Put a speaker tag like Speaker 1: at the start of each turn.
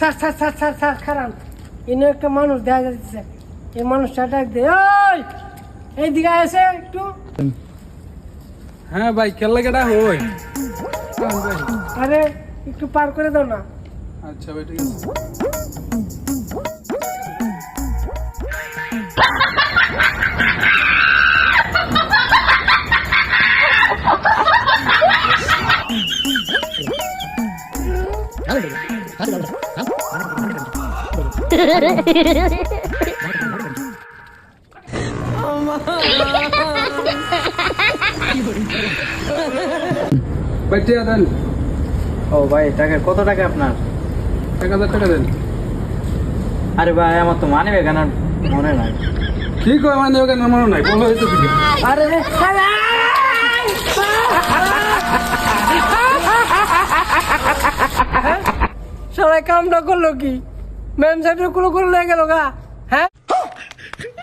Speaker 1: Sir sir sir sir sir খারাপ ইনো একটা মানুষ দেখা যাচ্ছে এই মানুষটা ডাক দে ওই এইদিকে এসে একটু
Speaker 2: হ্যাঁ ভাই খেললে কেটা হই
Speaker 1: আরে একটু পার করে দাও না
Speaker 2: আচ্ছা ভাই ঠিক আছে ভাই টিয়া দেন
Speaker 3: ও ভাই টাকা কত টাকা আপনার?
Speaker 2: 1000 টাকা দেন
Speaker 3: আরে ভাই আমার তো মানি ব্যাগ আনার মনে নাই।
Speaker 2: কি কয় মানে ওখানে মনে নাই বলো হইতো কি
Speaker 1: আরে সবাই কামটা করলো কি ম্যাম সাহেব কোনো করে লেগে গেল গা হ্যাঁ